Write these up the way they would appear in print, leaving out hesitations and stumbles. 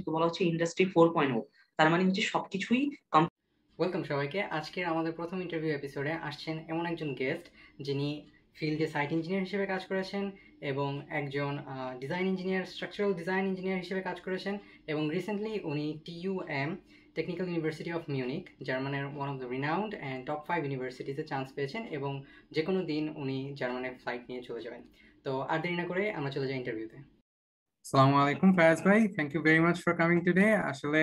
তো বলা হচ্ছে ইন্ডাস্ট্রি 4.0, তার মানে হচ্ছে সবকিছুই। ওয়েলকাম সবাইকে। আজকের আমাদের প্রথম ইন্টারভিউ এপিসোডে আসছেন এমন একজন গেস্ট যিনি ফিল্ডে সাইট ইঞ্জিনিয়ার হিসেবে কাজ করেছেন এবং একজন design engineer, structural design engineer হিসেবে কাজ করেছেন এবং রিসেন্টলি উনি TUM Technical University of Munich, জার্মানের one of the renowned and top 5 ইউনিভার্সিটিতে চান্স পেয়েছেন এবং যে কোনো দিন উনি জার্মানের ফ্লাইট নিয়ে চলে যাবেন। তো আর দেরি না করে আমরা চলে যাই ইন্টারভিউতে। আসসালামু আলাইকুম ফায়াজ ভাই, thank you very much for coming today. আসলে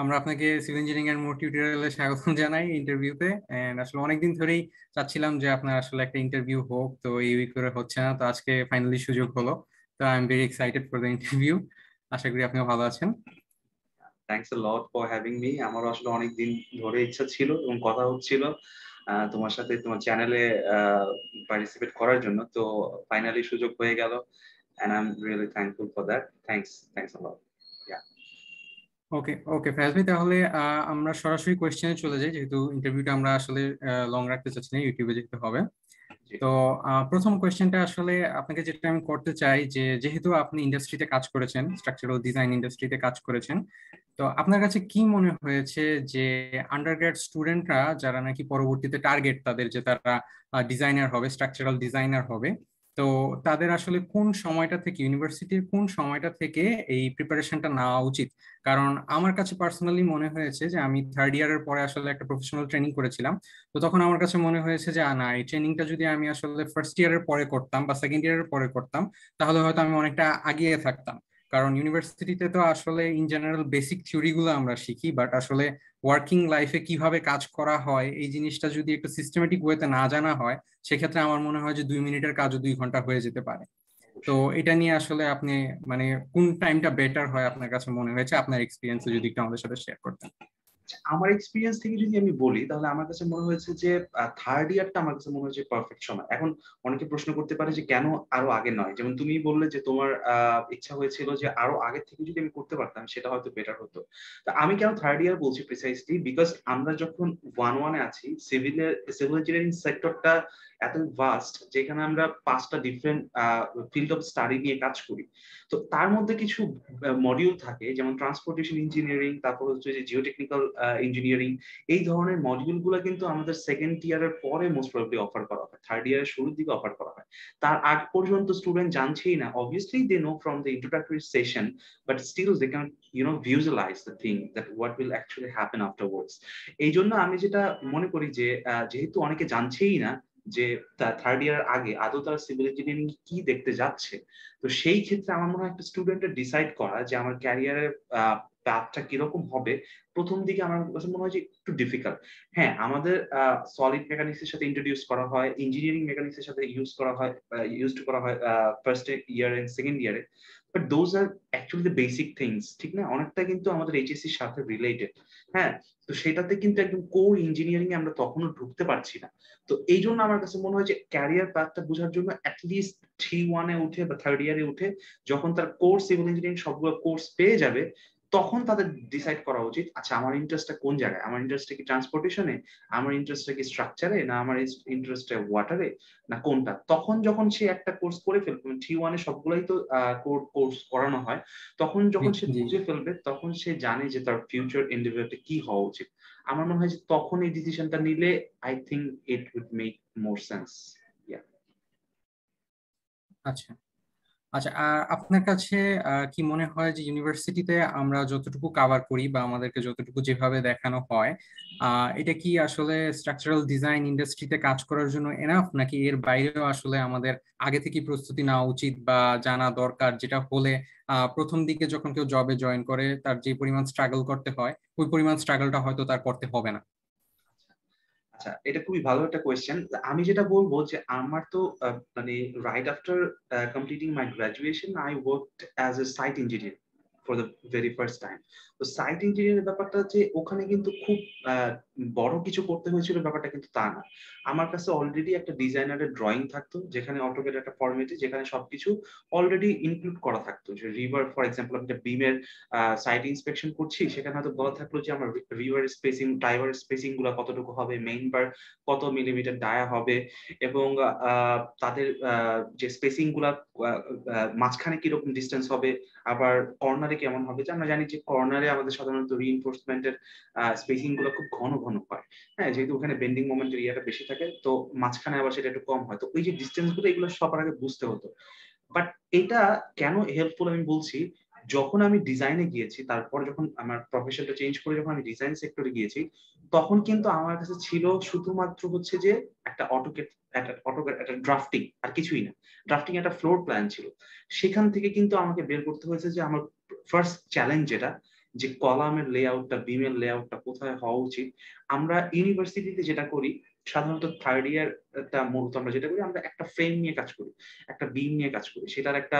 আমরা আপনাকে সিভিল ইঞ্জিনিয়ারিং এর মোর টিউটোরিয়ালে স্বাগতম জানাই ইন্টারভিউতে। এন্ড আসলে অনেকদিন ধরেই চাচ্ছিলাম যে আপনার আসলে একটা ইন্টারভিউ হোক, তো এই উইক করে হচ্ছে না, তো আজকে ফাইনালি সুযোগ হলো। তো I am very excited for the interview. আশা করি আপনিও ভালো আছেন। Thanks a lot for having me. আমার আসলে অনেক দিন ধরে ইচ্ছা ছিল এবং কথা হচ্ছিল তোমার সাথে তোমার চ্যানেলে পার্টিসিপেট করার জন্য। তো ফাইনালি সুযোগ হয়ে গেল and I'm really thankful for that. Thanks a lot. Yeah. ওকে ওকে ফায়াজ ভাই, তাহলে আমরা সরাসরি কোয়েশ্চেনে চলে যাই, যেহেতু ইন্টারভিউটা আমরা আসলে লং রাখতে চাচ্ছি না, ইউটিউবে যেতে হবে। তো প্রথম কোয়েশ্চেনটা আসলে আপনাকে যেটা আমি করতে চাই, যে যেহেতু আপনি ইন্ডাস্ট্রিতে কাজ করেছেন, স্ট্রাকচারাল ডিজাইন ইন্ডাস্ট্রিতে কাজ করেছেন, তো আপনার কাছে কি মনে হয়েছে যে আন্ডারগ্রেড স্টুডেন্টরা যারা নাকি পরবর্তীতে টার্গেট তাদের, যে তারা ডিজাইনার হবে, স্ট্রাকচারাল ডিজাইনার হবে, তো তাদের আসলে কোন সময়টা থেকে, ইউনিভার্সিটির কোন সময়টা থেকে এই প্রিপারেশনটা নেওয়া উচিত? কারণ আমার কাছে পার্সোনালি মনে হয়েছে যে আমি থার্ড ইয়ারের পরে আসলে একটা প্রফেশনাল ট্রেনিং করেছিলাম। তো তখন আমার কাছে মনে হয়েছে যে না, এই ট্রেনিংটা যদি আমি আসলে ফার্স্ট ইয়ারের পরে করতাম বা সেকেন্ড ইয়ারের পরে করতাম, তাহলে হয়তো আমি অনেকটা আগিয়ে থাকতাম। কারণ ইউনিভার্সিটিতে তো আসলে ইন জেনারেল বেসিক থিওরি গুলো আমরা শিখি, বাট আসলে ওয়ার্কিং লাইফে কিভাবে কাজ করা হয় এই জিনিসটা যদি একটু সিস্টেমেটিক ওয়েতে না জানা হয়, সেক্ষেত্রে আমার মনে হয় যে 2 মিনিটের কাজও 2 ঘন্টা হয়ে যেতে পারে। তো এটা নিয়ে আসলে আপনি মানে কোন টাইমটা বেটার হয় আপনার কাছে মনে হয়েছে, আপনার এক্সপিরিয়েন্স যদি একটু আমাদের সাথে শেয়ার করতেন। আমার এক্সপিরিয়েন্স থেকে যদি আমি বলি, তাহলে আমার কাছে মনে হয়েছে যে থার্ড ইয়ারটা আমার কাছে মনে হয়েছে পারফেক্ট সময়। এখন অনেকে প্রশ্ন করতে পারে যে কেন আরো আগে নয়, যেমন তুমি বললে যে তোমার ইচ্ছা হয়েছিল যে আরো আগে থেকে যদি আমি করতে পারতাম সেটা হয়তো বেটার হতো। তা আমি কেন থার্ড ইয়ার বলছি প্রিসাইসলি, বিকজ আমরা যখন 1-1-এ আছি, সিভিল ইঞ্জিনিয়ারিং সেক্টরটা এত ভাস্ট, যেখানে আমরা 5টা ডিফারেন্ট ফিল্ড অফ স্টাডি নিয়ে কাজ করি। তো তার মধ্যে কিছু মডিউল থাকে, যেমন ট্রান্সপোর্টেশন ইঞ্জিনিয়ারিং, তারপর হচ্ছে যে জিওটেকনিক্যাল ইঞ্জিনিয়ারিং। এই ধরনের মডিউল গুলো কিন্তু আমাদের সেকেন্ড ইয়ারের পরে মোস্ট প্রবাবলি অফার করা হয়, থার্ড ইয়ারের শুরুর দিকে অফার করা হয়। তার আগ পর্যন্ত স্টুডেন্ট জানছেই না। Obviously they know from the introductory session, but still they can visualise the thing that what will actually happen afterwards. এই জন্য আমি যেটা মনে করি যে যেহেতু অনেকে জানছেই না যে থার্ড ইয়ার আগে আদৌ তারা সিভিল ইঞ্জিনিয়ারিং কি দেখতে যাচ্ছে, তো সেই ক্ষেত্রে আমার মনে হয় একটা স্টুডেন্টের ডিসাইড করা যে আমার ক্যারিয়ারের পাথটা কিরকম হবে, প্রথম দিকে আমার কাছে মনে হয় যে একটু ডিফিকাল্ট। হ্যাঁ, আমাদের সলিড মেকানিক্স এর সাথে ইন্ট্রোডিউস করা হয়, ইঞ্জিনিয়ারিং মেকানিক্স এর সাথে ইউজ করা হয় ফার্স্ট ইয়ার এন্ড সেকেন্ড ইয়ারে, but those are actually the basic things, ঠিক না? অনেকটা কিন্তু আমাদের এইচএসসি এর সাথে রিলেটেড। হ্যাঁ, তো সেটাতে কিন্তু একদম কোর ইঞ্জিনিয়ারিং এ আমরা তখনও ঢুকতে পারছি না। তো এই জন্য আমার কাছে মনে হয় যে ক্যারিয়ার পাথটা বোঝার জন্য অ্যাটলিস্ট T1-এ উঠে বা থার্ড ইয়ারে উঠে যখন তার কোর্স সিভিল ইঞ্জিনিয়ারিং সবগুলো কোর্স পেয়ে যাবে, তখন তাদের ডিসাইড করা উচিত আচ্ছা আমার ইন্টারেস্টটা কোন জায়গায়, আমার ইন্টারেস্টটা কি ট্রান্সপোর্টেশনে, আমার ইন্টারেস্টটা কি স্ট্রাকচারে, না আমার ইন্টারেস্টটা ওয়াটারে, না কোনটা। তখন যখন সে একটা কোর্স করে ফেলবে, T1-এ সবগুলাই তো কোর্স করানো হয়, তখন যখন সে বুঝে ফেলবে, তখন সে জানে যে তার ফিউচার এন্ডিভিউরটা কি হওয়া উচিত। আমার মনে হয় যে তখন এই ডিসিশনটা নিলে I think it would make more sense. আচ্ছা আচ্ছা, আর আপনার কাছে কি মনে হয় যে ইউনিভার্সিটিতে আমরা যতটুকু কভার করি বা আমাদেরকে যতটুকু যেভাবে দেখানো হয়, এটা কি আসলে স্ট্রাকচারাল ডিজাইন ইন্ডাস্ট্রিতে কাজ করার জন্য এনাফ, নাকি এর বাইরেও আসলে আমাদের আগে থেকে প্রস্তুতি নেওয়া উচিত বা জানা দরকার, যেটা হলে প্রথম দিকে যখন কেউ জবে জয়েন করে তার যে পরিমাণ স্ট্রাগল করতে হয়, ওই পরিমাণ স্ট্রাগলটা হয়তো তার করতে হবে না? আচ্ছা, এটা খুবই ভালো একটা কোয়েশ্চেন। আমি যেটা বলবো যে আমার তো মানে right after completing my graduation I worked as a site engineer for the very first time. তো সাইট ইঞ্জিনিয়ারের ব্যাপারটা যে ওখানে কিন্তু খুব বড় কিছু করতে হয়েছিল ব্যাপারটা কিন্তু তা না। আমার কাছে অলরেডি একটা ডিজাইনারের ড্রয়িং থাকতো, যেখানে অটোক্যাড একটা ফরম্যাটে, যেখানে সবকিছু অলরেডি ইনক্লুড করা থাকতো। যে রিভার ফর এক্সাম্পল, একটা বিমের সাইট ইন্সপেকশন করছি, সেখানে হয়তো বলা থাকলো যে আমার রিভার স্পেসিং, টাইভার স্পেসিং গুলো কতটুকু হবে, মেইন বার কত মিলিমিটার ডায়া হবে, এবং তাদের যে স্পেসিং গুলা মাঝখানে কিরকম ডিস্টেন্স হবে, আবার কর্নারে কেমন হবে। যে আমরা জানি যে কর্নারে আমাদের সাধারণত রিইনফোর্সমেন্টের স্পেসিং গুলো খুব ঘন ঘন হয়, হ্যাঁ, যেহেতু ওখানে বেন্ডিং মোমেন্টের ইয়েটা বেশি থাকে, তো মাঝখানে আবার সেটা একটু কম হয়। তো ওই যে ডিস্টেন্স গুলো এগুলো সবার আগে বুঝতে হতো। বাট এটা কেন হেল্পফুল আমি বলছি, যখন আমি ডিজাইনে গিয়েছি, তারপর যখন আমার প্রফেশনটা চেঞ্জ করে যখন আমি ডিজাইন সেক্টরে গিয়েছি, তখন কিন্তু আমার কাছে ছিল শুধুমাত্র হচ্ছে যে একটা অটোকেট, একটা ড্রাফটিং, আর কিছুই না। ড্রাফটিং একটা ফ্লোর প্ল্যান ছিল। সেখান থেকে কিন্তু আমাকে বের করতে হয়েছে যে আমার ফার্স্ট চ্যালেঞ্জ যেটা, যে কলামের লেআউটটা, বিমের লেআউটটা কোথায় হওয়া উচিত। আমরা ইউনিভার্সিটিতে যেটা করি সাধারণত থার্ড ইয়ারটা মূলত আমরা যেটা করি, আমরা একটা ফ্রেম নিয়ে কাজ করি, একটা বিম নিয়ে কাজ করি, সেটার একটা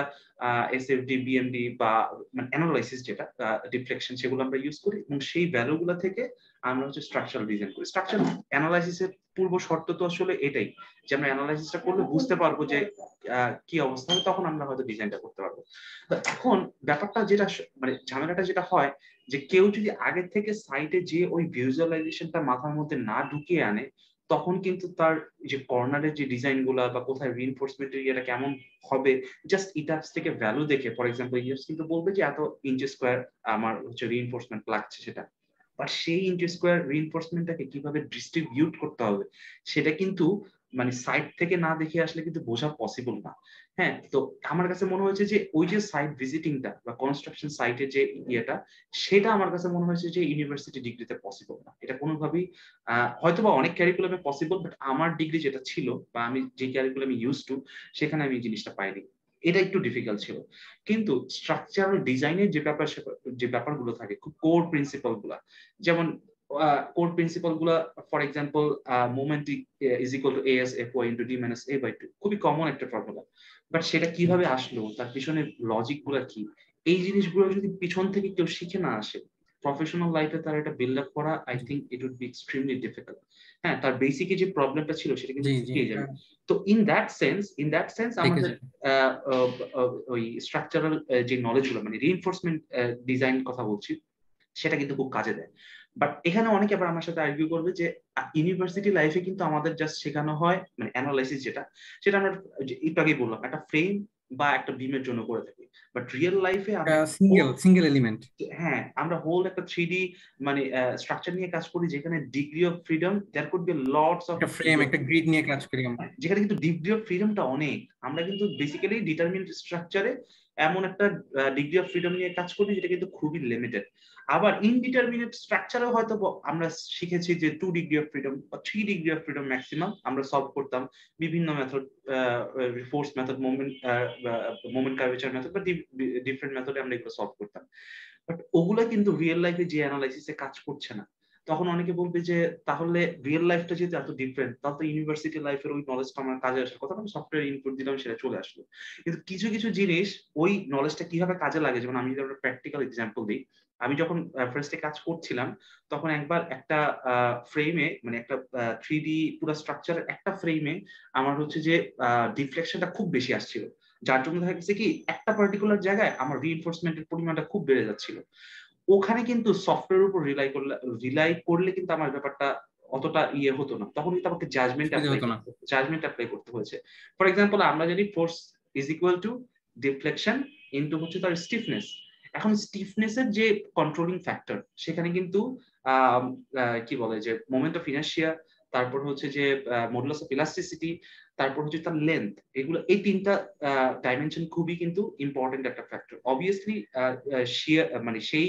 এসএফডি, বিএমডি বা মানে অ্যানালাইসিস যেটা ডিফ্লেকশন, সেগুলো আমরা ইউজ করি, এবং সেই ভ্যালুগুলো থেকে আমরা হচ্ছে স্ট্রাকচারাল ডিজাইন করি। স্ট্রাকচারাল অ্যানালাইসিসের পূর্ব শর্ত তো আসলে এটাই, যে আমরা অ্যানালাইসিসটা করলে বুঝতে পারবো যে কি অবস্থা হবে, তখন আমরা হয়তো ডিজাইনটা করতে পারবো। তো এখন ব্যাপারটা যেটা মানে ঝামেলাটা যেটা হয়, যে কেউ যদি আগে থেকে সাইটে যে ওই ভিজুয়ালাইজেশনটা মাথার মধ্যে না ঢুকিয়ে আনে, তখন কিন্তু তার যে কর্নারের যে ডিজাইন গুলা বা কোথায় রিইনফোর্সমেন্ট এরিয়াটা কেমন হবে, জাস্ট ইটাপস থেকে ভ্যালু দেখে, ফর এক্সাম্পল ইটাপস কিন্তু বলবে যে এত ইঞ্চি স্কোয়ার আমার হচ্ছে রিইনফোর্সমেন্ট লাগছে সেটা, বাট সেই ইঞ্চি স্কোয়ার রিইনফোর্সমেন্টটাকে কিভাবে ডিস্ট্রিবিউট করতে হবে সেটা কিন্তু মানে সাইট থেকে না দেখে আসলে কিন্তু বোঝা পসিবল না। হ্যাঁ, তো আমার কাছে মনে হয়েছে যে ওই যে সাইট ভিজিটিংটা বা কনস্ট্রাকশন সাইটের যে ইয়েটা, সেটা আমার কাছে মনে হয়েছে যে ইউনিভার্সিটি ডিগ্রিতে পসিবল না। এটা কোনোভাবেই হয়তো বা অনেক ক্যারিকুলামে পসিবল, বাট আমার ডিগ্রি যেটা ছিল বা আমি যে ক্যারিকুলামে ইউজ টু, সেখানে আমি এই জিনিসটা পাইনি। এটা একটু ডিফিকাল্ট ছিল। কিন্তু স্ট্রাকচারাল ডিজাইনের যে ব্যাপারগুলো থাকে, খুব কোর প্রিন্সিপাল গুলা, যেমন কোর প্রিন্সিপাল গুলা, for example moment is equal to as fy into d minus a/2, খুবই কমন একটা ফর্মুলা। বাট সেটা কিভাবে আসলো, তার পিছনে লজিক গুলা কি, এই জিনিসগুলো যদি পিছন থেকে কেউ শিখে না আসে, প্রফেশনাল লাইফে তার এটা বিল্ড আপ করা, I think it would be extremely difficult. হ্যাঁ, তার বেসিকে যে প্রবলেমটা ছিল সেটা কিন্তু শিখিয়ে যাবে। তো ইন দ্যাট সেন্স আমাদের ওই স্ট্রাকচারাল যে নলেজ গুলো, মানে রিইনফোর্সমেন্ট ডিজাইন কথা বলছি, সেটা কিন্তু খুব কাজে দেয়। বাট এখানে অনেকে আবার আমার সাথে আর্গুই করবে যে ইউনিভার্সিটি লাইফে কিন্তু আমাদের জাস্ট শেখানো হয় মানে অ্যানালাইসিস সেটা আমরা একটু আগেই বললাম একটা ফ্রেম বা একটা বিমের জন্য করে থাকি। বাট রিয়েল লাইফে আমরা সিঙ্গেল এলিমেন্ট, হ্যাঁ, আমরা হোল একটা 3D মানে স্ট্রাকচার নিয়ে কাজ করি, যেখানে degree of freedom there could be lots of frame, একটা গ্রিড নিয়ে কাজ করি আমরা, যেখানে কিন্তু ডিগ্রি অফ ফ্রিডমটা অনেক। আমরা কিন্তু বেসিক্যালি ডিটারমিন্ড স্ট্রাকচারে এমন একটা ডিগ্রি অফ ফ্রিডম নিয়ে কাজ করি যেটা কিন্তু খুবই লিমিটেড। আবার ইনডিটারমিনেট স্ট্রাকচারে হয়তো আমরা শিখেছি যে 2 ডিগ্রি অফ ফ্রিডম বা 3 ডিগ্রি অফ ফ্রিডম ম্যাক্সিমাম আমরা সলভ করতাম বিভিন্ন method, force method, moment curvature method বা ডিফারেন্ট মেথডে আমরা এগুলো সলভ করতাম। বাট ওগুলা কিন্তু রিয়েল লাইফে যে অ্যানালাইসিসে কাজ করছে না। তখন অনেকে বলবে যে তাহলে রিয়েল লাইফটা যেহেতু এত ডিফারেন্ট, তাহলে তো ইউনিভার্সিটি লাইফের ওই নলেজটা আমার কাজে আসার কথা, আমি সফটওয়্যার ইনপুট দিলাম সেটা চলে আসলো। কিন্তু কিছু কিছু জিনিস ওই নলেজটা কিভাবে কাজে লাগে, যেমন আমি যদি একটা প্র্যাকটিক্যাল এক্সাম্পল দিই, আমি যখন ফার্স্টে কাজ করছিলাম, তখন একবার একটা ফ্রেমে মানে একটা 3D পুরো স্ট্রাকচারের একটা ফ্রেমে আমার হচ্ছে যে ডিফ্লেকশনটা খুব বেশি আসছিল, যার জন্য দেখা গেছে কি একটা পার্টিকুলার জায়গায় আমার রিইনফোর্সমেন্টের পরিমাণটা খুব বেড়ে যাচ্ছিল। ওখানে কিন্তু সফটওয়্যার উপর রিলাই করলে কিন্তু আমার ব্যাপারটা অতটা ইয়ে হতো না, তখন কিন্তু আমাকে জাজমেন্ট অ্যাপ্লাই করতে হয়েছে। ফর এক্সাম্পল আমরা জানি force is equal to deflection into হচ্ছে তার স্টিফনেস। এখন স্টিফনেসের যে কন্ট্রোলিং ফ্যাক্টর, সেখানে কিন্তু কি বলে যে মোমেন্ট অফ ইনার্শিয়া, তারপর হচ্ছে যে মডুলাস অফ ইলাস্টিসিটি, তারপর হচ্ছে তার লেন্থ, এগুলো এই তিনটা ডাইমেনশন খুবই কিন্তু ইম্পর্টেন্ট একটা ফ্যাক্টর। অবভিয়াসলি শিয়ার মানে সেই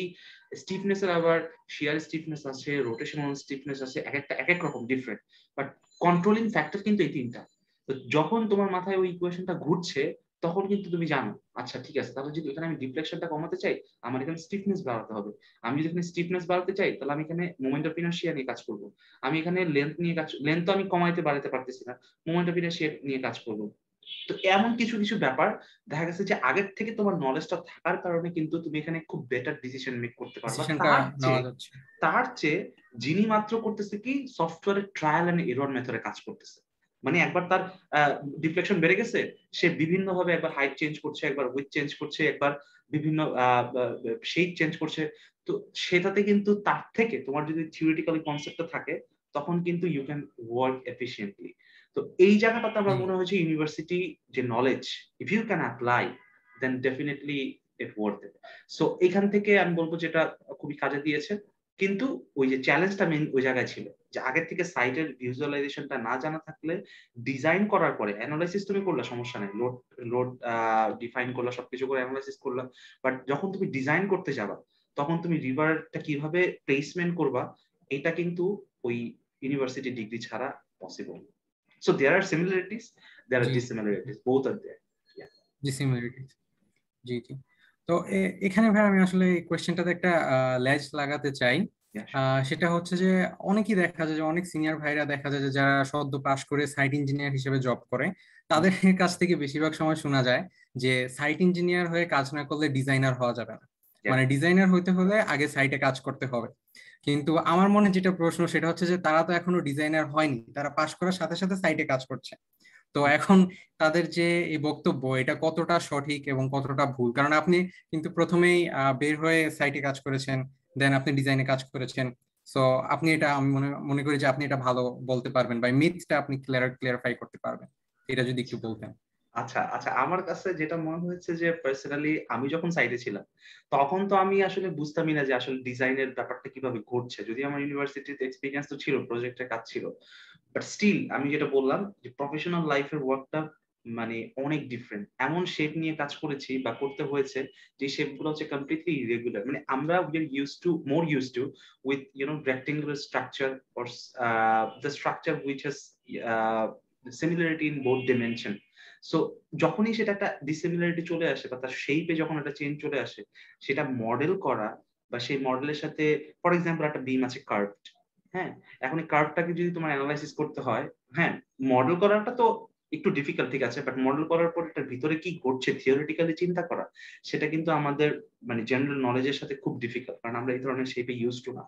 স্টিফনেসের আবার শিয়ার স্টিফনেস আছে, রোটেশনাল স্টিফনেস আছে, এক এক রকম ডিফারেন্ট, বাট কন্ট্রোলিং ফ্যাক্টর কিন্তু এই তিনটা। তো যখন তোমার মাথায় ওই ইকুয়েশনটা ঘুরছে, তখন কিন্তু তুমি জানো আচ্ছা ঠিক আছে, তাহলে যদি এখানে আমি ডিফ্লেকশনটা কমাতে চাই, আমার এখানে স্টিফনেস বাড়াতে হবে। আমি যদি এখানে স্টিফনেস বাড়াতে চাই, তাহলে আমি এখানে মোমেন্ট অফ ইনার্শিয়া নিয়ে কাজ করবো। আমি এখানে লেন্থ নিয়ে লেন্থ তো আমি কমাইতে বাড়াতে পারতেছি না, মোমেন্ট অফ ইনার্শিয়া নিয়ে কাজ করবো। তো এমন কিছু কিছু ব্যাপার দেখা গেছে যে আগের থেকে তোমার নলেজটা থাকার কারণে কিন্তু তুমি এখানে খুব বেটার ডিসিশন মেক করতে পারবে। তার চেয়ে যিনি মাত্র করতেছে কি সফটওয়্যারের ট্রায়াল এন্ড এরর মেথডে কাজ করতেছে, মানে একবার তার ডিফ্লেকশন বেড়ে গেছে, সে বিভিন্ন ভাবে একবার হাইট চেঞ্জ করছে, একবার উইথ চেঞ্জ করছে, একবার বিভিন্ন শেপ চেঞ্জ করছে। তো সেটাতে কিন্তু তার থেকে তোমার যদি থিওরিটিক্যালি কনসেপ্টটা থাকে, তখন কিন্তু ইউ ক্যান ওয়ার্ক এফিশিয়েন্টলি। তো এই জায়গাটাতে আমার জি। মনে হয়েছে ইউনিভার্সিটি যে knowledge, if you can apply then definitely it worth it. So এখান থেকে আমি বলবো যেটা খুবই কাজে দিয়েছে, কিন্তু ওই যে চ্যালেঞ্জটা মেইন ওই জায়গায় ছিল যে আগের থেকে সাইটের ভিজুয়ালাইজেশনটা না জানা থাকলে ডিজাইন করার পরে অ্যানালাইসিস তুমি করলে সমস্যা নেই, লোড লোড ডিফাইন করলা, সবকিছু করে অ্যানালাইসিস করলা, বাট যখন তুমি ডিজাইন করতে যাবা তখন তুমি রিভারটা কিভাবে প্লেসমেন্ট করবা এটা কিন্তু ওই ইউনিভার্সিটি ডিগ্রি ছাড়া possible. So there are similarities, there are জি dissimilarities, both are there. Dissimilarities. জি জি। তো এখানে ভাই আমি আসলে এই কোয়েশ্চেনটাতে একটা ল্যাজ লাগাতে চাই। সেটা হচ্ছে যে অনেকেই দেখা যায় যে অনেক সিনিয়র ভাইরা দেখা যায় যে যারা সদ্য পাশ করে সাইট ইঞ্জিনিয়ার হিসেবে জব করে, তাদের কাছ থেকে বেশিরভাগ সময় শোনা যায় যে সাইট ইঞ্জিনিয়ার হয়ে কাজ না করলে ডিজাইনার হওয়া যাবে না, মানে ডিজাইনার হইতে হলে আগে সাইটে কাজ করতে হবে। কিন্তু আমার মনে যেটা প্রশ্ন সেটা হচ্ছে যে তারা তো এখনো ডিজাইনার হয়নি, তারা পাশ করার সাথে সাথে সাইটে কাজ করছে। তো এখন তাদের যে এই বক্তব্য এটা কতটা সঠিক এবং কতটা ভুল? কারণ আপনি কিন্তু প্রথমেই বের হয়ে সাইটে কাজ করেছেন, দেন আপনি ডিজাইনে কাজ করেছেন। সো আপনি এটা, আমি মনে করি যে আপনি এটা ভালো বলতে পারবেন বা মিথটা আপনি ক্লিয়ারিফাই করতে পারবেন, এটা যদি একটু বলতেন। আচ্ছা আচ্ছা, আমার কাছে যেটা মনে হয়েছে যে পার্সোনালি আমি যখন সাইটে ছিলাম তখন তো আমি আসলে বুঝতামই না যে আসলে ডিজাইনের ব্যাপারটা কিভাবে ঘটছে। যদি আমার ইউনিভার্সিটিতে এক্সপিরিয়েন্স তো ছিল, প্রজেক্টের কাজ ছিল, বাট স্টিল আমি যেটা বললাম যে প্রফেশনাল লাইফের ওয়ার্কটা মানে অনেক ডিফারেন্ট। এমন শেপ নিয়ে কাজ করেছি বা করতে হয়েছে যে শেপ গুলো হচ্ছে কমপ্লিটলি ইরেগুলার। মানে আমরা we are more use to with rectangular structure or the structure which has similarity in both dimension. So যখনই সেটা একটা ডিসিমিলারিটি চলে আসে বা তার শেপে যখন একটা চেঞ্জ চলে আসে, সেটা মডেল করা বা সেই মডেলের সাথে, ফর এক্সাম্পল একটা বিম আছে কার্ভড, হ্যাঁ, এখন এই কার্ভটাকে যদি তোমার অ্যানালাইসিস করতে হয়, হ্যাঁ, মডেল করাটা তো একটু ডিফিকাল্ট, ঠিক আছে, বাট মডেল করার পর এটার ভিতরে কি ঘটছে থিওরিটিক্যালি চিন্তা করা, সেটা কিন্তু আমাদের মানে জেনারেল নলেজের সাথে খুব ডিফিকাল্ট, কারণ আমরা এই ধরনের শেপে ইউজ টু না।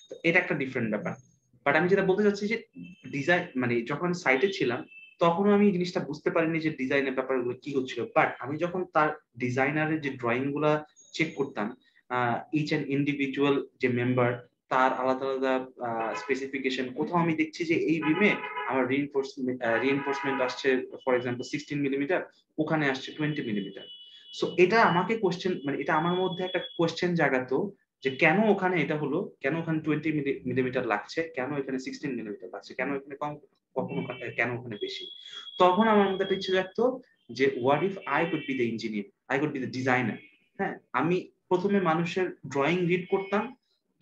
তো এটা একটা ডিফারেন্ট ব্যাপার। বাট আমি যেটা বলতে চাচ্ছি যে ডিজাইন মানে যখন সাইটে ছিলাম তখনও আমি এই জিনিসটা বুঝতে পারিনি যে ডিজাইনের ব্যাপারগুলো কি হচ্ছিল। বাট আমি যখন তার ডিজাইনারের যে ড্রয়িং গুলা চেক করতাম, ইচ অ্যান্ড ইন্ডিভিজুয়াল যে মেম্বার তার আলাদা আলাদা স্পেসিফিকেশন, কোথাও আমি দেখছি যে এই বিমে আমার রিইনফোর্সমেন্ট আসছে ফর এক্সাম্পল 16 মিলিমিটার, ওখানে আসছে 20 মিলিমিটার। সো এটা আমাকে কোশ্চেন, মানে এটা আমার মধ্যে একটা কোশ্চেন জাগাতো যে কেন ওখানে এটা হলো, কেন ওখানে 20 মিলিমিটার লাগছে, কেন এখানে 16 মিলিমিটার লাগছে, কেন এখানে কম, কখনো কেন ওখানে বেশি। তখন আমার মধ্যে একটা ইচ্ছে জাগতো যে what if I could be the engineer, I could be the designer. হ্যাঁ, আমি প্রথমে মানুষের ড্রয়িং রিড করতাম,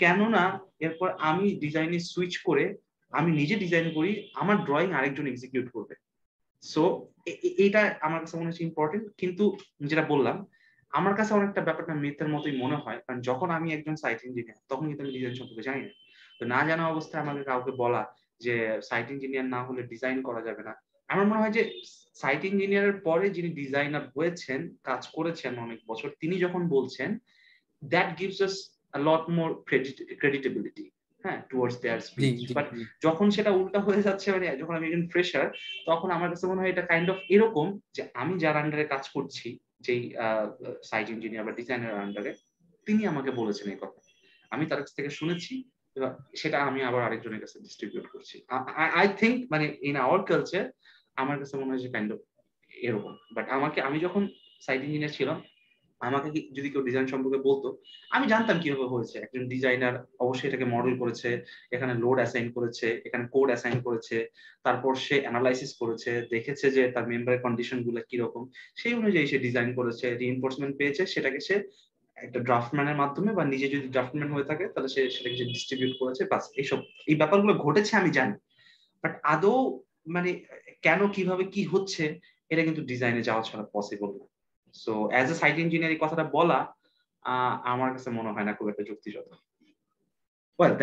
কেননা এরপর আমি ডিজাইনে সুইচ করে আমি নিজে ডিজাইন করি, আমার ড্রয়িং আরেকজন এক্সিকিউট করবে। সো এটা আমার কাছে মনে হচ্ছে ইম্পর্টেন্ট। কিন্তু যেটা বললাম, আমার কাছে অনেকটা ব্যাপারটা মিথের মতোই মনে হয়, কারণ যখন আমি একজন সাইট ইঞ্জিনিয়ার তখন কিন্তু আমি ডিজাইন সম্পর্কে জানি না। তো না জানা অবস্থায় আমাকে কাউকে বলা যে সাইট ইঞ্জিনিয়ার না হলে ডিজাইন করা যাবে না, আমার মনে হয় যে সাইট ইঞ্জিনিয়ারের পরে যিনি ডিজাইনার হয়েছেন, কাজ করেছেন অনেক বছর, তিনি যখন বলছেন, দ্যাট গিভস আস আ লট মোর ক্রেডিটেবিলিটি, হ্যাঁ, টুয়ার্ডস দেয়ার স্পিচ। বাট যখন সেটা উল্টা হয়ে যাচ্ছে, মানে যখন আমি একজন ফ্রেশার, তখন আমার কাছে মনে হয় এটা কাইন্ড অফ এরকম যে আমি যার আন্ডারে কাজ করছি, যেই সাইট ইঞ্জিনিয়ার বা ডিজাইনার আন্ডারে, তিনি আমাকে বলেছেন এই কথা, আমি তার কাছ থেকে শুনেছি, সেটা আমি আবার আরেকজনের কাছে ডিস্ট্রিবিউট করছি। আই থিঙ্ক মানে ইন আওয়ার কালচার আমার কাছে মনে হয় যে কাইন্ড অফ এরকম। বাট আমি যখন সাইট ইঞ্জিনিয়ার ছিলাম, আমাকে যদি কেউ ডিজাইন সম্পর্কে বলতো, আমি জানতাম কিভাবে হয়েছে। একজন ডিজাইনার অবশ্যই এটাকে মডেল করেছে, এখানে লোড অ্যাসাইন করেছে, এখানে কোড অ্যাসাইন করেছে, তারপর সে অ্যানালাইসিস করেছে, দেখেছে যে তার মেম্বারের কন্ডিশন গুলো কিরকম, সেই অনুযায়ী সে ডিজাইন করেছে, রিইনফোর্সমেন্ট পেয়েছে, সেটাকে সে একটা ড্রাফটম্যানের মাধ্যমে বা নিজে যদি ড্রাফটম্যান হয়ে থাকে তাহলে সে সেটাকে ডিস্ট্রিবিউট করেছে, বাস। এই ব্যাপারগুলো ঘটেছে আমি জানি, বাট আদৌ মানে কেন কিভাবে কি হচ্ছে এটা কিন্তু ডিজাইনে যাওয়া ছাড়া পসিবল না। So as a site engineer এই কথাটা বলা আমার কাছে মনে হয় না খুব একটা যুক্তিযুক্ত। Well,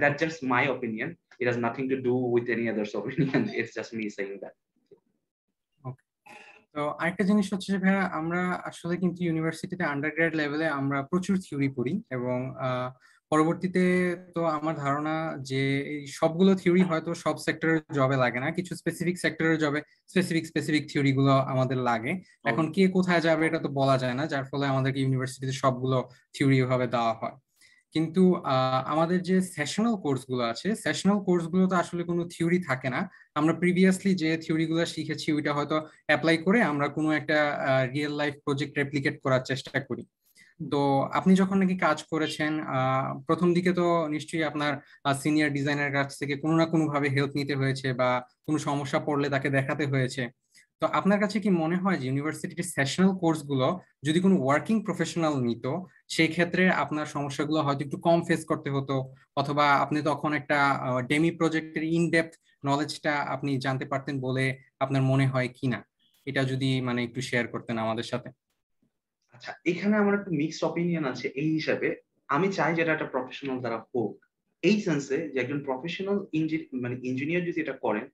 that's just my opinion. It has nothing to do with any other's opinion. It's just me saying that. তো আরেকটা জিনিস হচ্ছে যে ভাইয়া, আমরা আসলে কিন্তু ইউনিভার্সিটিতে আন্ডারগ্রেড লেভেলে আমরা প্রচুর থিওরি পড়ি এবং পরবর্তীতে তো আমার ধারণা যে এই সবগুলো থিওরি হয়তো সব সেক্টরের জবে লাগে না, কিছু স্পেসিফিক সেক্টরের জবে স্পেসিফিক থিওরি গুলো আমাদের লাগে। এখন কে কোথায় যাবে এটা তো বলা যায় না, যার ফলে আমাদেরকে ইউনিভার্সিটিতে সবগুলো থিওরি ভাবে দেওয়া হয়। কিন্তু আমাদের যে সেশনাল কোর্সগুলো আছে, সেশনাল কোর্সগুলো তো আসলে কোনো থিওরি থাকে না। আমরা প্রিভিয়াসলি যে থিওরিগুলো শিখেছি ওইটা হয়তো অ্যাপ্লাই করে আমরা কোনো একটা রিয়েল লাইফ প্রজেক্ট রেপ্লিকেট করার চেষ্টা করি। তো আপনি যখন নাকি কাজ করেছেন, প্রথম দিকে তো নিশ্চয়ই আপনার সিনিয়র ডিজাইনার কাছ থেকে কোনো না কোনো ভাবে হেল্প নিতে হয়েছে বা কোনো সমস্যা পড়লে তাকে দেখাতে হয়েছে। তো আপনার কাছে কি মনে হয় যে ইউনিভার্সিটির সেশনাল কোর্সগুলো যদি কোনো ওয়ার্কিং প্রফেশনাল নিত, সেই ক্ষেত্রে আপনার সমস্যাগুলো হয়তো একটু কম ফেস করতে হতো, অথবা আপনি তখন একটা ডেমি প্রজেক্টের ইন ডেপথ নলেজটা আপনি জানতে পারতেন বলে আপনার মনে হয় কিনা? এটা যদি মানে একটু শেয়ার করতেন আমাদের সাথে। আচ্ছা, এখানে আমার একটা মিক্সড অপিনিয়ন আছে। এই হিসাবে আমি চাই যেটা একটা প্রফেশনাল দ্বারা হোক, এই সেন্সে যে একজন প্রফেশনাল মানে ইঞ্জিনিয়ার যদি এটা করেন,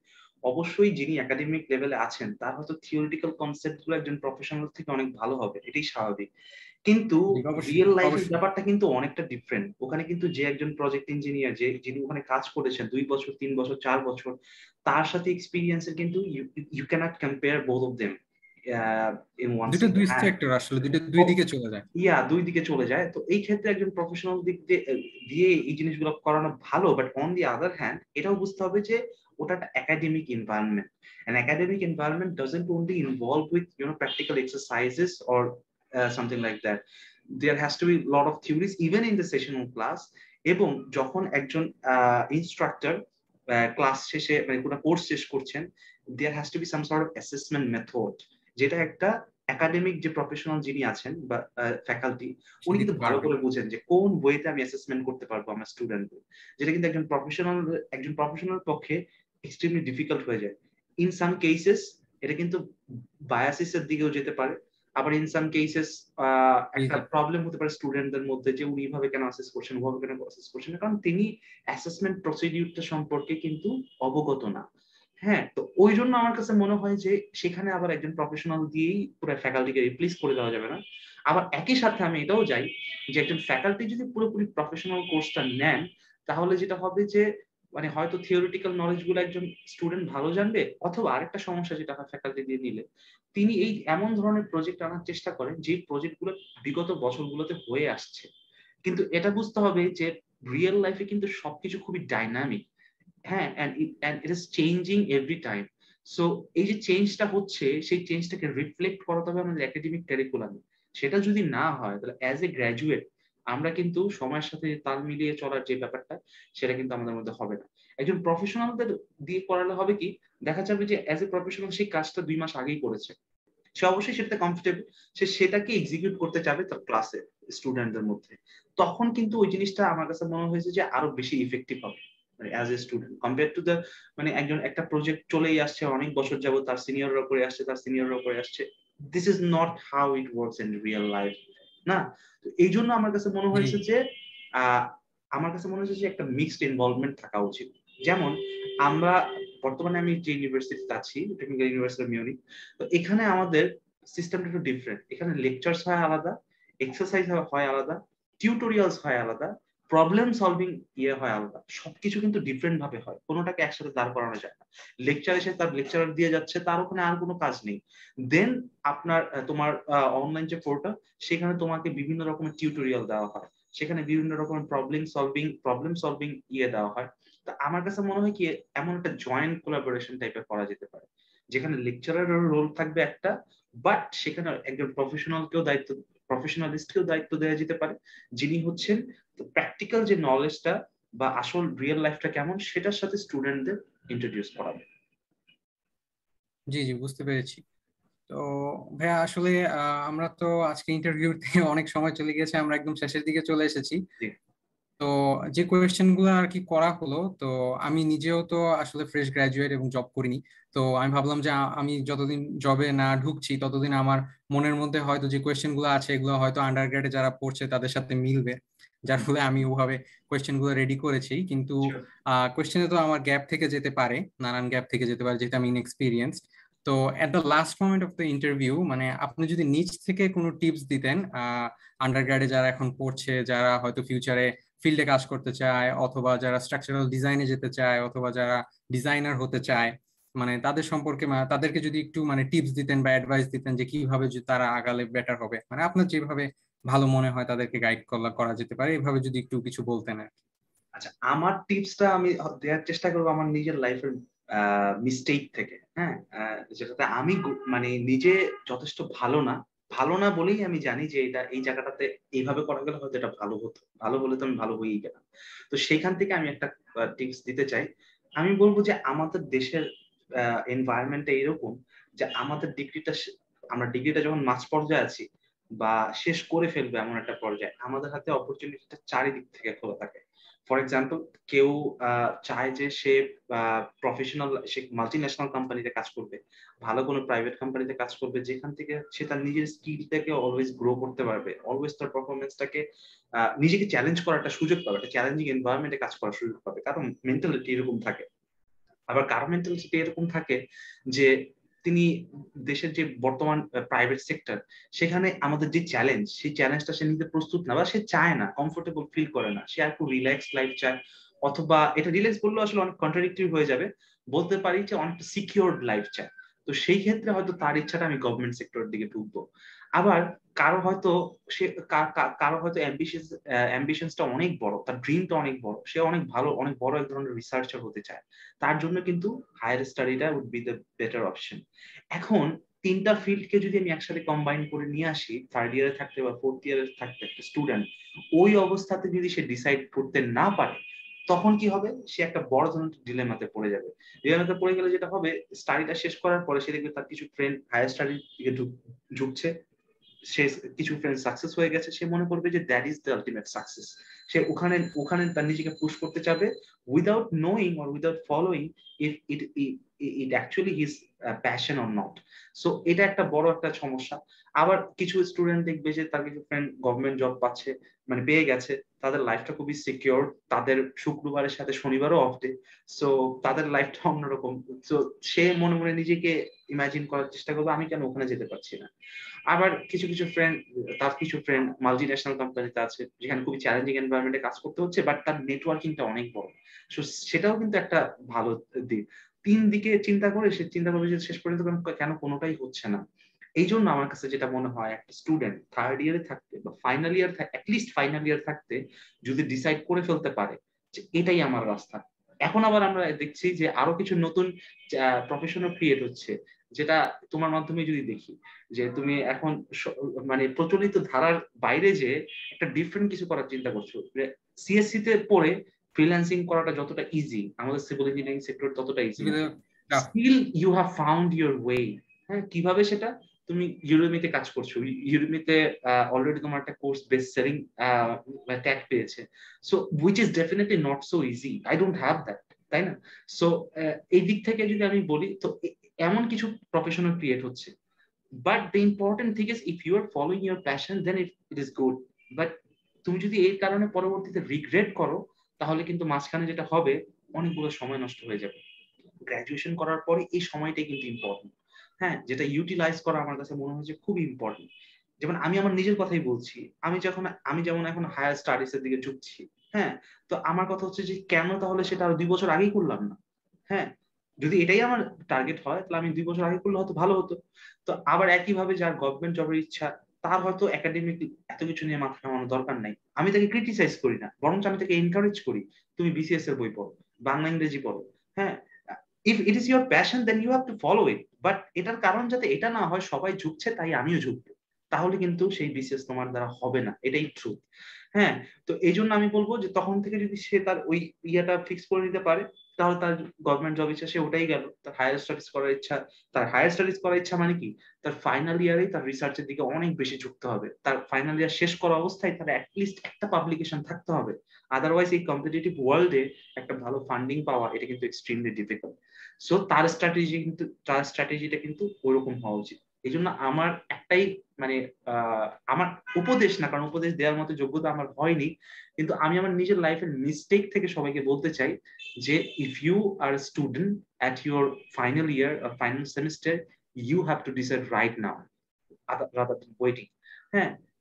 অবশ্যই যিনি একাডেমিক লেভেলে আছেন তার হয়তো থিওরিটিক্যাল কনসেপ্ট গুলো একজন প্রফেশনাল থেকে অনেক ভালো হবে, এটাই স্বাভাবিক। কিন্তু অবশ্যই রিয়েল লাইফের অবশ্যই। ব্যাপারটা কিন্তু অনেকটা ডিফারেন্ট। ওখানে কিন্তু যে একজন প্রজেক্ট ইঞ্জিনিয়ার যিনি ওখানে কাজ করেছেন 2 বছর 3 বছর 4 বছর, তার সাথে এক্সপিরিয়েন্সের কিন্তু you can't compare both of them in one দুটো সিঙ্গেল দুই হ্যান্ড। সেক্টর আসলে, দুই দিকে চলে যায়। দুই দিকে চলে যায়। তো এই ক্ষেত্রে একজন প্রফেশনাল দিক দিয়ে এই জিনিসগুলো করানো ভালো, but on the other hand এটাও বুঝতে হবে যে ওটা একটা academic environment. An academic environment doesn't only involve with practical exercises or something like that. There has to be a lot of theories even in the sessional class. এবং যখন একজন instructor class শেষে মানে কোনো কোর্স শেষ করছেন, there has to be some sort of assessment method, যেটা একটা একাডেমিক যে প্রফেশনাল যিনি আছেন বা ফ্যাকাল্টি, উনি কিন্তু দিতে ভালো পারবে। করে বুঝেন যে কোন ওয়েতে আমি অ্যাসেসমেন্ট করতে পারবো আমার স্টুডেন্টদের, যেটা কিন্তু একজন প্রফেশনাল পক্ষে এক্সট্রিমলি ডিফিকাল্ট হয়ে যায়। ইন সাম কেসেস এটা কিন্তু বায়াসিসের দিকেও যেতে পারে, আবার ইন সাম কেসেস একটা প্রবলেম হতে পারে স্টুডেন্টদের মধ্যে যে উনি এইভাবে কেন অ্যাসেস করছেন, ওভাবে কেন অ্যাসেস করছেন, কারণ তিনি অ্যাসেসমেন্ট প্রসিডিউরটা সম্পর্কে কিন্তু অবগত না। হ্যাঁ, তো ওই জন্য আমার কাছে মনে হয় যে সেখানে আবার একজন প্রফেশনাল দিয়েই পুরো ফ্যাকাল্টিকে রিপ্লেস করে দেওয়া যাবে না। আবার একই সাথে আমি এটাও চাই যে একজন ফ্যাকাল্টি যদি পুরোপুরি প্রফেশনাল কোর্সটা নেন, তাহলে যেটা হবে যে মানে হয়তো থিওরিটিক্যাল নলেজ গুলো একজন স্টুডেন্ট ভালো জানবে, অথবা আরেকটা সমস্যা যেটা হয় ফ্যাকাল্টি দিয়ে নিলে, তিনি এই এমন ধরনের প্রজেক্ট আনার চেষ্টা করেন যে প্রজেক্টগুলো বিগত বছরগুলোতে হয়ে আসছে। কিন্তু এটা বুঝতে হবে যে রিয়েল লাইফে কিন্তু সবকিছু খুবই ডাইনামিক। হ্যাঁ, and it is changing every time. So এই যে চেঞ্জটা হচ্ছে, সেই চেঞ্জটাকে রিফ্লেক্ট করাতে হবে আমাদের একাডেমিক কারিকুলামে। সেটা যদি না হয় তাহলে অ্যাজ এ গ্র্যাজুয়েট আমরা কিন্তু সময়ের সাথে তাল মিলিয়ে চলার যে ব্যাপারটা, সেটা কিন্তু আমাদের মধ্যে হবে না। একজন প্রফেশনালদের দিয়ে করালে হবে কি, দেখা যাবে যে অ্যাজ এ প্রফেশনাল সেই কাজটা 2 মাস আগেই করেছে, সে অবশ্যই সেটাতে কমফোর্টেবল, সে সেটাকে এক্সিকিউট করতে চাবে তার ক্লাসে স্টুডেন্টদের মধ্যে। তখন কিন্তু ওই জিনিসটা আমার কাছে মনে হয়েছে যে আরো বেশি ইফেক্টিভ হবে as a student compare to the মানে একজন একটা প্রজেক্ট চলেই আসছে অনেক বছর যাবত, তার সিনিয়ররা করে আসছে, this is not how it works in real life না। তো এই জন্য আমার কাছে মনে হয়েছে যে একটা মিক্সড ইনভলভমেন্ট থাকা উচিত। যেমন আমরা বর্তমানে আমি যে ইউনিভার্সিটিতে আছি, টেকনিক্যাল ইউনিভার্সিটি অফ মিউনিক, তো এখানে আমাদের সিস্টেমটা একটু ডিফারেন্ট। এখানে লেকচারস হয় আলাদা, এক্সারসাইজ হয় আলাদা, টিউটোরিয়ালস হয় আলাদা, প্রবলেম সলভিং হয় আলাদা। সবকিছু কিন্তু ডিফারেন্ট ভাবে হয়, কোনোটাকে একসাথে দাঁড় করানো যায় না। লেকচার এসে তার লেকচারার দিয়ে যাচ্ছে, তার ওখানে আর কোনো কাজ নেই। দেন তোমার অনলাইন যে পোর্টাল, সেখানে তোমাকে বিভিন্ন রকমের টিউটোরিয়াল দেওয়া হয়, সেখানে বিভিন্ন রকমের প্রবলেম সলভিং দেওয়া হয়। তো আমার কাছে মনে হয় কি এমন একটা জয়েন্ট কোলাবোরেশন টাইপের করা যেতে পারে, যেখানে লেকচারারের রোল থাকবে একটা, বাট সেখানে একজন প্রফেশনালিস্টকেও দায়িত্ব দেওয়া যেতে পারে, যিনি হচ্ছেন প্র্যাকটিক্যাল যে নলেজটা বা আসল রিয়েল লাইফটা কেমন সেটার সাথে স্টুডেন্টদের ইন্ট্রোডিউস করাবে। জি জি, বুঝতে পেরেছি। তো ভাইয়া আসলে আমরা তো আজকে ইন্টারভিউতে অনেক সময় চলে গেছে, আমরা একদম শেষের দিকে চলে এসেছি। তো যে কোয়েশ্চেন গুলো আর কি করা হলো, তো আমি নিজেও তো আসলে ফ্রেশ গ্রাজুয়েট এবং জব করিনি। তো আমি ভাবলাম যে আমি যতদিন জবে না ঢুকছি ততদিন আমার মনের মধ্যে হয়তো যে কোয়েশ্চেন গুলো আছে এগুলো হয়তো আন্ডারগ্রেডে যারা পড়ছে তাদের সাথে মিলবে, যার ফলে আমি ওভাবে কোয়েশ্চেন গুলো রেডি করেছি। কিন্তু কোয়েশ্চেনে তো আমার গ্যাপ থেকে যেতে পারে, নানান গ্যাপ থেকে যেতে পারে যেহেতু আমি ইনএক্সপিরিয়েন্সড। তো at the last moment of the interview মানে আপনি যদি নিজ থেকে কোনো টিপস দিতেন আন্ডারগ্রেডে যারা এখন পড়ছে, যারা হয়তো ফিউচারে ফিল্ডে কাজ করতে চায়, অথবা যারা স্ট্রাকচারাল ডিজাইনে যেতে চায়, অথবা যারা ডিজাইনার হতে চায়, মানে তাদের সম্পর্কে তাদেরকে যদি একটু মানে টিপস দিতেন বা অ্যাডভাইস দিতেন যে কিভাবে তারা আগালে বেটার হবে, মানে আপনার যেভাবে ভালো মনে হয় তাদেরকে গাইড করা যেতে পারে, এভাবে যদি একটু কিছু বলতেন আর কি। আচ্ছা, আমার টিপসটা আমি দেওয়ার চেষ্টা করবো আমার নিজের লাইফের মিস্টেক থেকে। হ্যাঁ, যেটাতে আমি মানে নিজে যথেষ্ট ভালো না বলেই আমি জানি যে এটা এই জায়গাটাতে এইভাবে করা গেলে হয়তো এটা ভালো হতো, ভালো হলে তো আমি ভালো হয়েই গেলাম। তো সেইখান থেকে আমি একটা টিপস দিতে চাই। আমি বলবো যে আমাদের দেশের এনভায়রনমেন্টটা এরকম যে আমরা ডিগ্রিটা যখন মাঝ পর্যায়ে আছি বা শেষ করে ফেলবো এমন একটা পর্যায়ে, আমাদের হাতে অপরচুনিটিটা চারিদিক থেকে খোলা থাকে। ফর এক্সাম্পল, কেউ চায় যে সে প্রফেশনাল, সে মাল্টি ন্যাশনাল কোম্পানিতে কাজ করবে, ভালো কোনো প্রাইভেট কোম্পানিতে কাজ করবে, যেখান থেকে সে তার নিজের স্কিলটাকে অলওয়েজ গ্রো করতে পারবে, অলওয়েজ তার পারফরমেন্সটাকে নিজেকে চ্যালেঞ্জ করার একটা সুযোগ পাবে, একটা চ্যালেঞ্জিং এনভায়রনমেন্টে কাজ করার সুযোগ পাবে। কারণ মেন্টালিটি এরকম থাকে। আবার কারো মেন্টালিটি এরকম থাকে যে তিনি দেশের যে বর্তমান প্রাইভেট সেক্টর, সেখানে আমাদের যে চ্যালেঞ্জ, সেই চ্যালেঞ্জটা সে নিতে প্রস্তুত না, বা সে চায় না, কমফোর্টেবল ফিল করে না, সে একটু রিল্যাক্স লাইফ চায়। অথবা এটা রিল্যাক্স বললেও আসলে অনেক কন্ট্রাডিক্টরি হয়ে যাবে, বলতে পারি যে অনেকটা সিকিউরড লাইফ চায়। তো সেই ক্ষেত্রে হয়তো তার ইচ্ছাটা আমি গভর্নমেন্ট সেক্টরের দিকে ঢুকবো। আবার কারো হয়তো সে কারো হয়তো অ্যাম্বিশনসটা অনেক বড়, তার ড্রিমটা অনেক বড়, সে অনেক ভালো, অনেক বড় এক ধরনের রিসার্চার হতে চায়। তার জন্য কিন্তু হায়ার স্টাডিটা would be the better option. এখন তিনটা ফিল্ডকে যদি আমি একসাথে কম্বাইন করে নিয়ে আসি, থার্ড ইয়ারে থাকতে বা ফোর্থ ইয়ারে থাকতে একটা স্টুডেন্ট ওই অবস্থাতে যদি সে ডিসাইড করতে না পারে, তখন কি হবে? সে একটা বড় ধরনের ডিলেমাতে পড়ে যাবে। ডিলেমাতে পড়ে গেলে যেটা হবে, স্টাডিটা শেষ করার পরে সে দেখবে তার কিছু ফ্রেন্ড হায়ার স্টাডির দিকে ঝুঁকছে, সে কিছু ফ্রেন্ড সাকসেস হয়ে গেছে, সে মনে করবে যে that is the ultimate success. সে ওখানে ওখানে তার নিজেকে পুশ করতে চাবে, without knowing or without following if it actually his passion or not. So এটা একটা বড় একটা সমস্যা। আবার কিছু স্টুডেন্ট দেখবে যে তার কিছু ফ্রেন্ড গভর্নমেন্ট জব পাচ্ছে, মানে পেয়ে গেছে, তাদের লাইফটা খুবই সিকিউর, তাদের শুক্রবারের সাথে শনিবারও অফ ডে, সো তাদের লাইফটা অন্যরকম। সো সে মনে মনে নিজেকে ইমাজিন করার চেষ্টা করবে, আমি কেন ওখানে যেতে পারছি না। আবার কিছু ফ্রেন্ড মাল্টি ন্যাশনাল কোম্পানিতে আছে, যেখানে খুবই চ্যালেঞ্জিং এনভায়রনমেন্টে কাজ করতে হচ্ছে, বাট তার নেটওয়ার্কিংটা অনেক বড়। সো সেটাও কিন্তু একটা ভালো দিক। তিন দিকে চিন্তা করে সে চিন্তা করবে যে শেষ পর্যন্ত কেন কোনোটাই হচ্ছে না। এই জন্য আমার কাছে যেটা মনে হয়, একটা স্টুডেন্ট থার্ড ইয়ারে থাকতে বা final year, at least final year থাকতে যদি ডিসাইড করে ফেলতে পারে যে এটাই আমার রাস্তা। এখন আবার আমরা দেখছি যে আরো কিছু নতুন প্রফেশনাল ক্রিয়েট হচ্ছে, যেটা তোমার মাধ্যমে যদি দেখি যে তুমি এখন মানে প্রচলিত ধারার বাইরে যে একটা ডিফারেন্ট কিছু করার চিন্তা করছো। সিএসসি তে পড়ে ফ্রিল্যান্সিং করাটা যতটা ইজি, আমাদের সিভিল ইঞ্জিনিয়ারিং সেক্টর ততটা ইজি না। Still you have found your way. হ্যাঁ, কিভাবে সেটা? তুমি ইউডেমিতে কাজ করছো, ইউডেমিতে অলরেডি তোমার একটা কোর্স বেস্ট সেলিং ট্যাগ পেয়েছে। So which is definitely not so easy, I don't have that, তাই না? সো এই দিক থেকে যদি আমি বলি, তো এমন কিছু প্রফেশনাল ক্রিয়েট হচ্ছে। But the important thing is, if you are following your passion, then it is good. But তুমি যদি এই কারণে পরবর্তীতে রিগ্রেট করো, তাহলে কিন্তু মাঝখানে যেটা হবে, অনেকগুলো সময় নষ্ট হয়ে যাবে। গ্রাজুয়েশন করার পরে এই সময়টাই কিন্তু ইম্পর্টেন্ট। হ্যাঁ, যেটা ইউটিলাইজ করা আমার কাছে মনে হচ্ছে খুবই ইম্পর্টেন্ট। যেমন আমি আমার নিজের কথাই বলছি, আমি যেমন এখন হায়ার স্টাডিজ এর দিকে ঝুঁকছি। হ্যাঁ, তো আমার কথা হচ্ছে যে কেন তাহলে সেটা আরো 2 বছর আগেই করলাম না? হ্যাঁ, যদি এটাই আমার টার্গেট হয়, তাহলে আমি 2 বছর আগে করলে হয়তো ভালো হতো। তো আবার একইভাবে যার গভর্নমেন্ট জবের ইচ্ছা, তার হয়তো একাডেমিক এত কিছু নিয়ে মাথা ঘামানোর দরকার নাই। আমি তাকে ক্রিটিসাইজ করি না, বরঞ্চ আমি তাকে এনকারেজ করি, তুমি বিসিএস এর বই পড়ো, বাংলা ইংরেজি পড়ো। হ্যাঁ, if it is your passion, then you have to follow it. But এটার কারণ যাতে এটা না হয় সবাই ঝুঁকছে তাই আমিও ঝুঁকবো, তাহলে কিন্তু সেই বিসিএস তোমার দ্বারা হবে না, এটাই ট্রুথ। হ্যাঁ, তো এই জন্য আমি বলবো যে তখন থেকে যদি সে তার ওই ইয়াটা ফিক্স করে নিতে পারে, তাহলে তার গভর্নমেন্ট জব ইচ্ছা সে ওটাই গেল। তার হায়ার স্টাডিজ করার ইচ্ছা মানে কি, তার ফাইনাল ইয়ারেই তার রিসার্চের দিকে অনেক বেশি ঝুঁকতে হবে। তার ফাইনাল ইয়ার শেষ করা অবস্থায় তার অ্যাটলিস্ট একটা পাবলিকেশন থাকতে হবে। আদারওয়াইজ এই কম্পিটিটিভ ওয়ার্ল্ডে একটা ভালো ফান্ডিং পাওয়া, এটা কিন্তু এক্সট্রিমলি ডিফিকাল্ট। সো তার স্ট্র্যাটেজিটা কিন্তু ওইরকম হওয়া উচিত। এই জন্য আমার একটাই মানে আমার উপদেশ না, কারণ উপদেশ দেওয়ার মতো যোগ্যতা আমার হয়নি, কিন্তু আমি আমার নিজের লাইফের মিস্টেক থেকে সবাইকে বলতে চাই যে if you are student at your final year or final semester, you have to decide right now rather than waiting.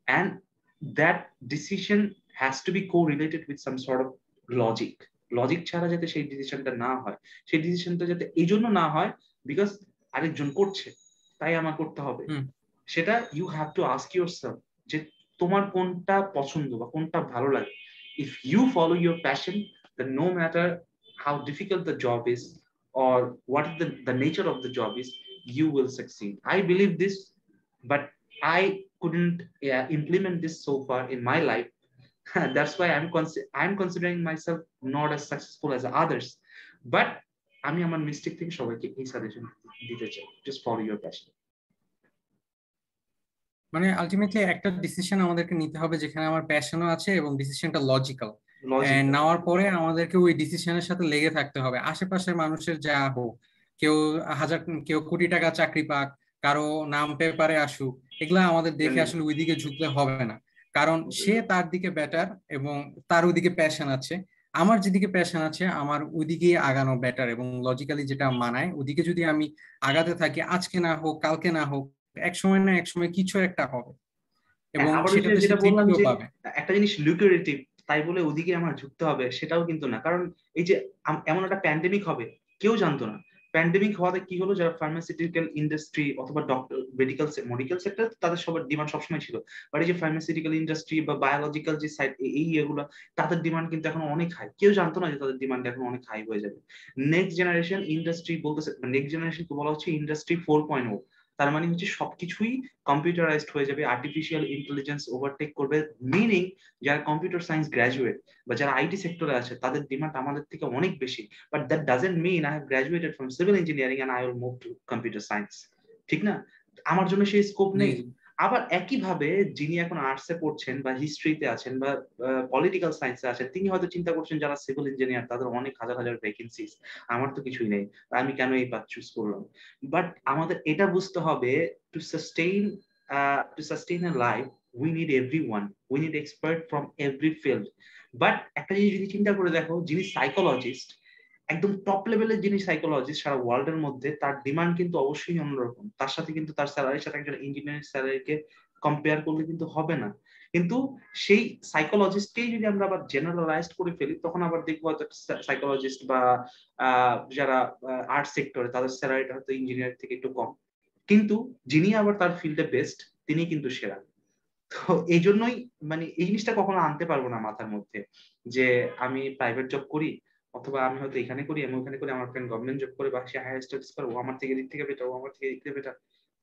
And that decision has to be correlated with some sort of logic ছাড়া যাতে সেই ডিসিশনটা না হয়, সেই ডিসিশনটা যাতে এই জন্য না হয় বিকজ আরেকজন করছে তাই আমার করতে হবে, সেটা you have to ask yourself যে তোমার কোনটা পছন্দ বা কোনটা ভালো লাগে, if you follow your passion, then no matter how difficult the job is or what is the nature of the job is, you will succeed. I believe this, but I couldn't implement this so far in my life. That's why I'm considering myself not as successful as others, but আমি আমার mistake থেকে সবাইকে এই suggestion দিতে চাই, just follow your passion. মানে ultimately একটা decision আমাদেরকে নিতে হবে যেখানে আমার প্যাশনও আছে এবং ডিসিশনটা লজিক্যাল, নেওয়ার পরে আমাদেরকে ওই ডিসিশনের সাথে লেগে থাকতে হবে। আশেপাশের মানুষের যা হোক, কেউ কোটি টাকা চাকরি পাক, কারো নাম পেপারে আসুক, এগুলা আমাদের দেখে আসলে ওইদিকে ঝুঁকলে হবে না, কারণ সে তার দিকে বেটার এবং তার ওইদিকে প্যাশন আছে। আমার যেদিকে প্যাশন আছে আমার ওইদিকে আগানো বেটার, এবং লজিক্যালি যেটা মানায় ওদিকে যদি আমি আগাতে থাকি, আজকে না হোক কালকে না হোক, এক সময় না এক সময় কিছু একটা হবে এবং সেটাতে সে তৃপ্তিও পাবে। একটা জিনিস লুক্রেটিভ তাই বলে ওদিকে আমার ঝুঁকতে হবে সেটাও কিন্তু না, কারণ এই যে এমন একটা প্যান্ডেমিক হবে, কেউ জানতো না। প্যান্ডেমিক হওয়াতে কি হলো, যারা ফার্মাসিউটিক্যাল ইন্ডাস্ট্রি অথবা ডক্টর মেডিকেল সেক্টর, তাদের সবার ডিমান্ড সবসময় ছিল, বাট এই যে ফার্মাসিউটিক্যাল ইন্ডাস্ট্রি বা বায়োলজিক্যাল যে সাইড, এগুলো তাদের ডিমান্ড কিন্তু এখন অনেক হাই। কেউ জানতো না যে তাদের ডিমান্ড এখন অনেক হাই হয়ে যাবে। নেক্সট জেনারেশন ইন্ডাস্ট্রি বলতেছে, নেক্সট জেনারেশনকে বলা হচ্ছে ইন্ডাস্ট্রি 4.0। তার মানে হচ্ছে সবকিছুই কম্পিউটারাইজড হয়ে যাবে, আর্টিফিশিয়াল ইন্টেলিজেন্স ওভারটেক করবে। মিনিং যারা কম্পিউটার সায়েন্স গ্র্যাজুয়েট বা যারা আইটি সেক্টরে আছে তাদের ডিমান্ড আমাদের থেকে অনেক বেশি, but that doesn't mean I have graduated from civil engineering and I will move to computer science, ঠিক না? আমার জন্য সেই স্কোপ নেই। আবার একইভাবে যিনি এখন আর্টসে পড়ছেন বা হিস্ট্রিতে আছেন বা পলিটিক্যাল সায়েন্সে আছেন, তিনি হয়তো চিন্তা করছেন যারা সিভিল ইঞ্জিনিয়ার তাদের অনেক হাজার হাজার ভ্যাকেন্সিস, আমার তো কিছুই নেই, আমি কেন এই পাথ চুজ করলাম? বাট আমাদের এটা বুঝতে হবে, two sustain a life we need everyone, we need expert from every field. But একটা জিনিস যদি চিন্তা করে দেখো, যিনি সাইকোলজিস্ট, একদম টপ লেভেলের যিনি সাইকোলজিস্ট সারা ওয়ার্ল্ডের মধ্যে, তার ডিমান্ড কিন্তু অবশ্যই অন্যরকম। তার সাথে কিন্তু তার স্যালারির সাথে একজন ইঞ্জিনিয়ারের স্যালারিকে কম্পেয়ার করলে কিন্তু হবে না। কিন্তু সেই সাইকোলজিস্টকেই যদি আমরা আবার জেনারেলাইজড করে ফেলি, তখন আবার দেখবো সাইকোলজিস্ট বা যারা আর্ট সেক্টরে তাদের স্যালারিটা হয়তো ইঞ্জিনিয়ার থেকে একটু কম, কিন্তু যিনি আবার তার ফিল্ডে বেস্ট তিনি কিন্তু সেরা। তো এই জন্যই মানে এই জিনিসটা কখনো আনতে পারবো না মাথার মধ্যে যে আমি প্রাইভেট জব করি অথবা আমি হয়তো এখানে করি, আমি ওখানে করি, আমার ফ্রেন্ড গভর্নমেন্ট জব করে বা সে হায়ার স্টাডিজ করে, ও আমার থেকে দিক থেকে বেটার, ও আমার থেকে দিক থেকে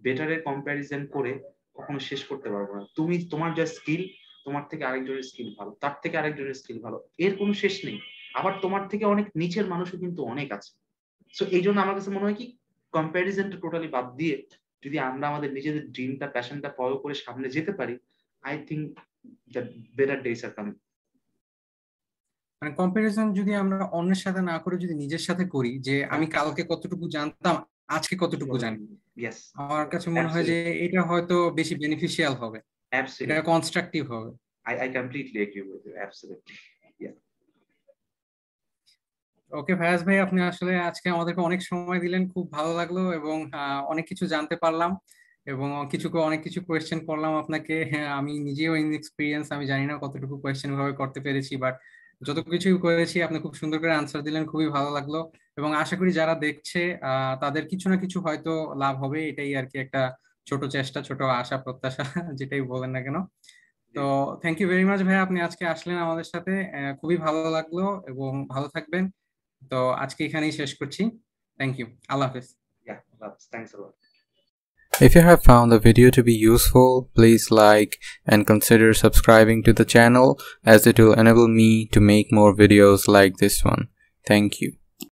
বেটারের কম্প্যারিজন করে কখনো শেষ করতে পারবো না। তুমি তোমার যা স্কিল, তোমার থেকে আরেকজনের স্কিল ভালো, তার থেকে আরেকজনের স্কিল ভালো, এর কোনো শেষ নেই। আবার তোমার থেকে অনেক নিচের মানুষও কিন্তু অনেক আছে। সো এই জন্য আমার কাছে মনে হয় কি, কম্প্যারিজনটা টোটালি বাদ দিয়ে যদি আমরা আমাদের নিজেদের ড্রিমটা, প্যাশনটা ফলো করে সামনে যেতে পারি, I think the better days are coming. মানে কম্পারিজন যদি আমরা অন্যের সাথে না করে যদি নিজের সাথে করি, যে আমি কালকে কতটুকু জানতাম আজকে কতটুকু জানি, আমার কাছে মনে হয় যে এটা হয়তো বেশি বেনিফিশিয়াল হবে, এটা কনস্ট্রাকটিভ হবে। I completely agree with you, absolutely. Yeah. ওকে ফায়াজ ভাই, আপনি আসলে আজকে আমাদেরকে অনেক সময় দিলেন, খুব ভালো লাগলো এবং অনেক কিছু জানতে পারলাম এবং অনেক কিছু কোয়েশ্চেন করলাম আপনাকে। আমি নিজেও ইনএক্সপিরিয়েন্স, আমি জানি না কতটুকু কোয়েশ্চেন ভাবে করতে পেরেছি, বাট যত কিছু করেছি আপনি খুব সুন্দর করে আনসার দিলেন, খুবই ভালো লাগলো এবং আশা করি যারা দেখছে তাদের কিছু না কিছু হয়তো লাভ হবে, এটাই আর কি একটা ছোট চেষ্টা, ছোট আশা প্রত্যাশা, যেটাই বলেন না কেন। তো থ্যাংক ইউ ভেরি মাচ ভাই, আপনি আজকে আসলেন আমাদের সাথে, খুবই ভালো লাগলো এবং ভালো থাকবেন। তো আজকে এখানেই শেষ করছি, থ্যাংক ইউ, আল্লাহ হাফেজ। Thanks a lot. If you have found the video to be useful, please like and consider subscribing to the channel, as it will enable me to make more videos like this one. Thank you.